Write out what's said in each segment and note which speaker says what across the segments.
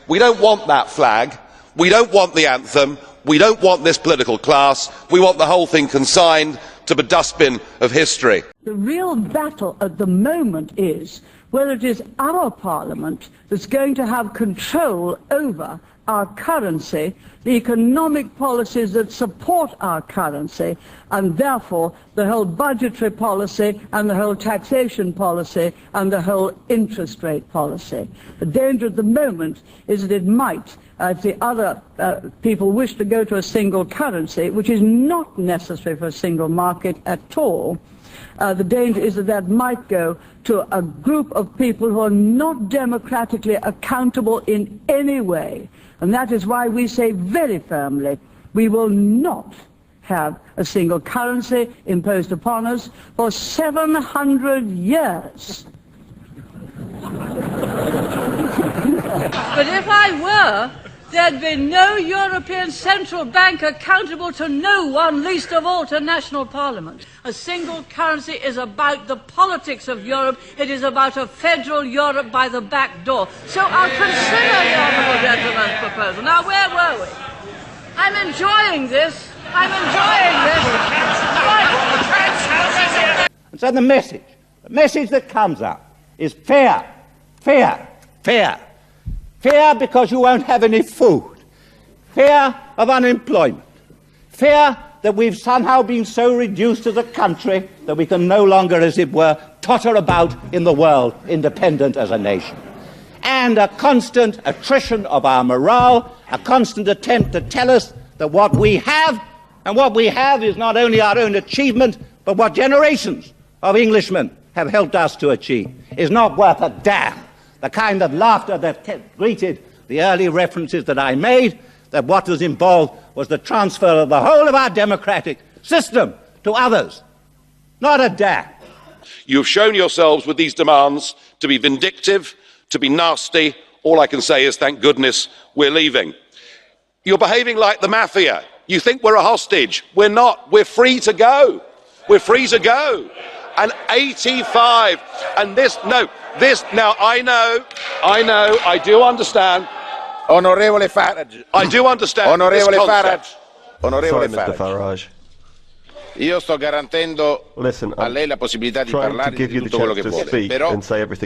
Speaker 1: We don't want that flag. We don't want the anthem. We don't want this political class. We want the whole thing consigned to the dustbin of history.
Speaker 2: The real battle at the moment is whether it is our Parliament that's going to have control over our currency, the economic policies that support our currency, and therefore the whole budgetary policy and the whole taxation policy and the whole interest rate policy. The danger at the moment is that it might, if the other people wish to go to a single currency, which is not necessary for a single market at all, the danger is that that might go to a group of people who are not democratically accountable in any way. And that is why we say very firmly, we will not have a single currency imposed upon us for 700 years.
Speaker 3: But if I were, there'd be no European Central Bank accountable to no one, least of all to national parliaments. A single currency is about the politics of Europe. It is about a federal Europe by the back door. So I'll consider the honourable gentleman's proposal. Now, where were we? I'm enjoying this.
Speaker 4: And so the message that comes up is fear because you won't have any food, fear of unemployment, fear that we've somehow been so reduced as a country that we can no longer, as it were, totter about in the world independent as a nation, and a constant attrition of our morale, a constant attempt to tell us that what we have, and what we have is not only our own achievement, but what generations of Englishmen have helped us to achieve, is not worth a damn. The kind of laughter that greeted the early references that I made, that what was involved was the transfer of the whole of our democratic system to others. Not a damn.
Speaker 1: You have shown yourselves with these demands to be vindictive, to be nasty. All I can say is thank goodness we're leaving. You're behaving like the mafia. You think we're a hostage. We're not. We're free to go. We're free to go. And 85, and now I do understand.
Speaker 5: Onorevole Farage.
Speaker 1: I do understand.
Speaker 5: Onorevole
Speaker 1: Farage.
Speaker 5: Onorevole
Speaker 6: Mr. Farage.
Speaker 5: Io sto garantendo a lei la possibilità di parlare di tutto quello che vuole, però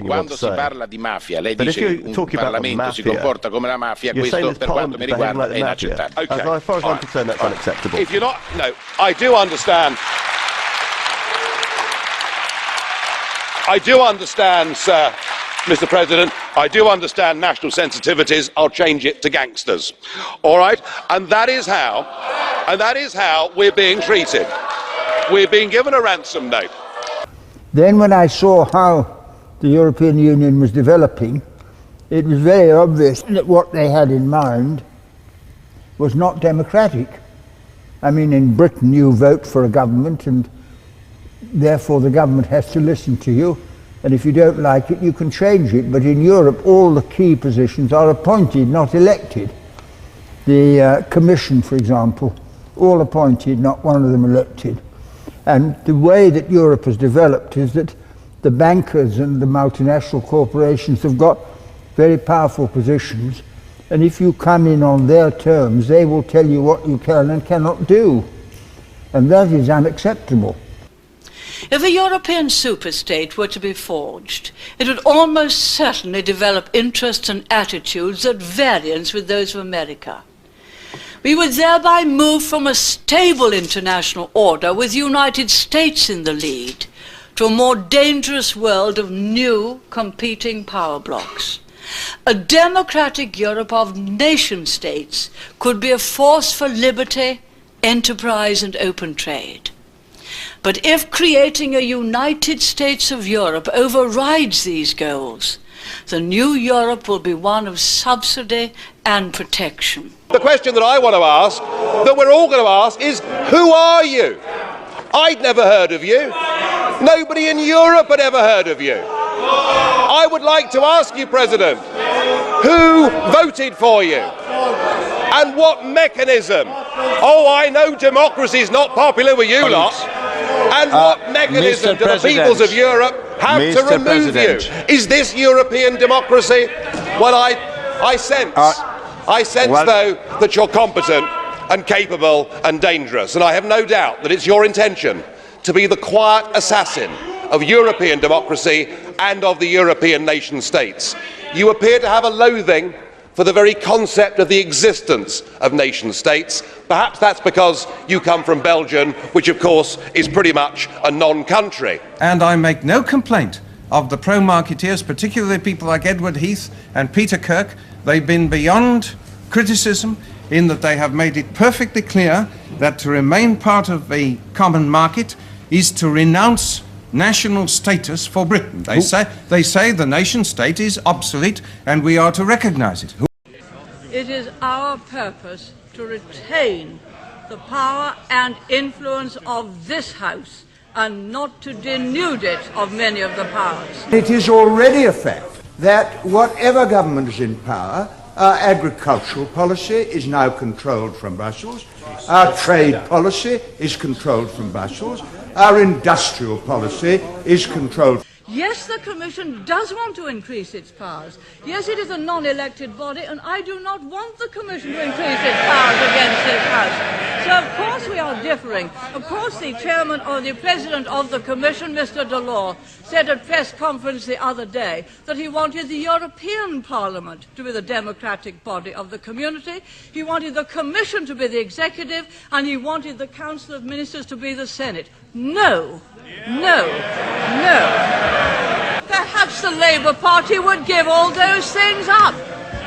Speaker 5: quando si parla di mafia, lei dice che un Parlamento si comporta come la mafia, questo per quanto mi riguarda è inaccettabile.
Speaker 6: As far as I'm concerned, that's unacceptable.
Speaker 1: If you're not, I do understand. I do understand, sir, Mr. President, I do understand national sensitivities. I'll change it to gangsters. All right? And that is how we're being treated. We're being given a ransom note.
Speaker 7: Then when I saw how the European Union was developing, it was very obvious that what they had in mind was not democratic. I mean, in Britain you vote for a government and therefore the government has to listen to you, and if you don't like it you can change it, but in Europe all the key positions are appointed, not elected. The Commission, for example, all appointed, not one of them elected. And the way that Europe has developed is that the bankers and the multinational corporations have got very powerful positions, and if you come in on their terms they will tell you what you can and cannot do, and that is unacceptable.
Speaker 3: If a European superstate were to be forged, it would almost certainly develop interests and attitudes at variance with those of America. We would thereby move from a stable international order with the United States in the lead to a more dangerous world of new competing power blocs. A democratic Europe of nation states could be a force for liberty, enterprise and open trade. But if creating a United States of Europe overrides these goals, the new Europe will be one of subsidy and protection.
Speaker 1: The question that I want to ask, that we're all going to ask, is who are you? I'd never heard of you. Nobody in Europe had ever heard of you. I would like to ask you, President, who voted for you? And what mechanism? Oh, I know democracy is not popular with you lot. And what mechanism do the peoples of Europe have to remove you? Is this European democracy? Well, I sense, though, that you're competent and capable and dangerous, and I have no doubt that it's your intention to be the quiet assassin of European democracy and of the European nation states. You appear to have a loathing for the very concept of the existence of nation states. Perhaps that's because you come from Belgium, which of course is pretty much a non-country.
Speaker 8: And I make no complaint of the pro-marketeers, particularly people like Edward Heath and Peter Kirk. They've been beyond criticism in that they have made it perfectly clear that to remain part of a common market is to renounce national status for Britain. They say the nation state is obsolete and we are to recognise it.
Speaker 2: It is our purpose to retain the power and influence of this House and not to denude it of many of the powers.
Speaker 9: It is already a fact that whatever government is in power, our agricultural policy is now controlled from Brussels, our trade policy is controlled from Brussels, our industrial policy is controlled.
Speaker 2: Yes, the Commission does want to increase its powers. Yes, it is a non-elected body, and I do not want the Commission to increase its powers against this House. So, of course, we are differing. Of course, the chairman or the president of the Commission, Mr. Delors, said at press conference the other day that he wanted the European Parliament to be the democratic body of the community. He wanted the Commission to be the executive, and he wanted the Council of Ministers to be the Senate. No. No. No. Perhaps the Labour Party would give all those things up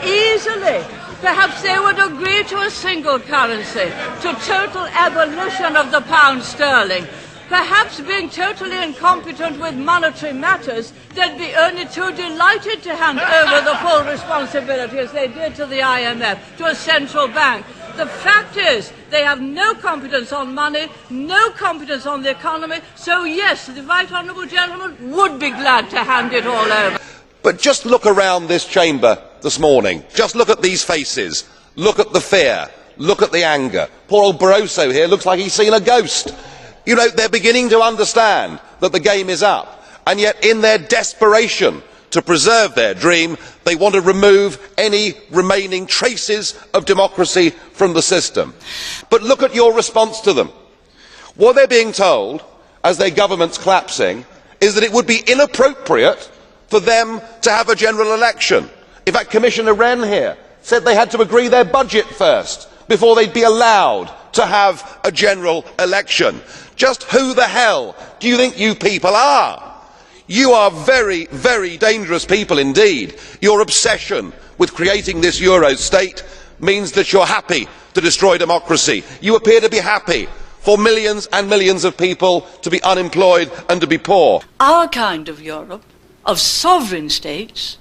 Speaker 2: easily. Perhaps they would agree to a single currency, to total abolition of the pound sterling. Perhaps being totally incompetent with monetary matters, they'd be only too delighted to hand over the full responsibility, as they did to the IMF, to a central bank. The fact is, they have no competence on money, no competence on the economy, so yes, the right honourable gentleman would be glad to hand it all over.
Speaker 1: But just look around this chamber this morning. Just look at these faces. Look at the fear. Look at the anger. Poor old Barroso here looks like he's seen a ghost. You know, they're beginning to understand that the game is up, and yet in their desperation to preserve their dream, they want to remove any remaining traces of democracy from the system. But look at your response to them. What they're being told, as their government's collapsing, is that it would be inappropriate for them to have a general election. In fact, Commissioner Wren here said they had to agree their budget first before they'd be allowed to have a general election. Just who the hell do you think you people are? You are very, very dangerous people indeed. Your obsession with creating this Euro state means that you're happy to destroy democracy. You appear to be happy for millions and millions of people to be unemployed and to be poor.
Speaker 3: Our kind of Europe, of sovereign states,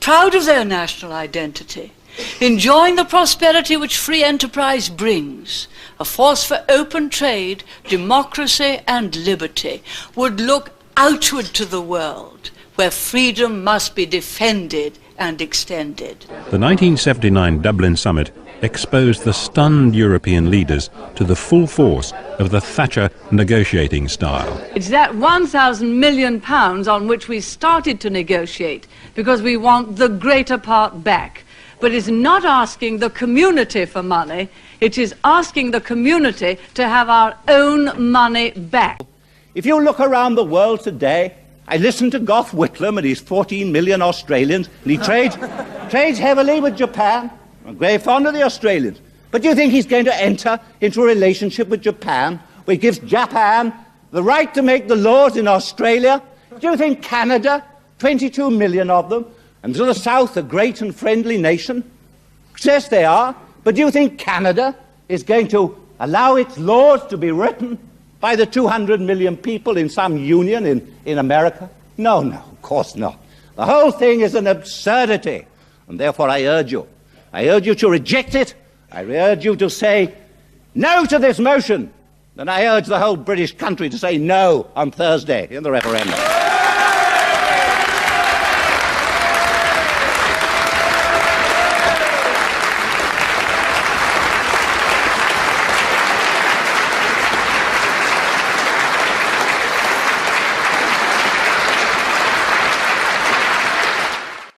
Speaker 3: proud of their national identity, enjoying the prosperity which free enterprise brings, a force for open trade, democracy and liberty, would look outward to the world, where freedom must be defended and extended.
Speaker 10: The 1979 Dublin summit exposed the stunned European leaders to the full force of the Thatcher negotiating style.
Speaker 2: It's that 1,000 million pounds on which we started to negotiate because we want the greater part back. But it's not asking the community for money, it is asking the community to have our own money back.
Speaker 4: If you look around the world today, I listen to Gough Whitlam and his 14 million Australians, and he trades heavily with Japan. I'm very fond of the Australians. But do you think he's going to enter into a relationship with Japan where he gives Japan the right to make the laws in Australia? Do you think Canada, 22 million of them, and to the south a great and friendly nation? Yes, they are. But do you think Canada is going to allow its laws to be written by the 200 million people in some union in America? No, of course not. The whole thing is an absurdity, and therefore I urge you to reject it. I urge you to say no to this motion, and I urge the whole British country to say no on Thursday in the referendum.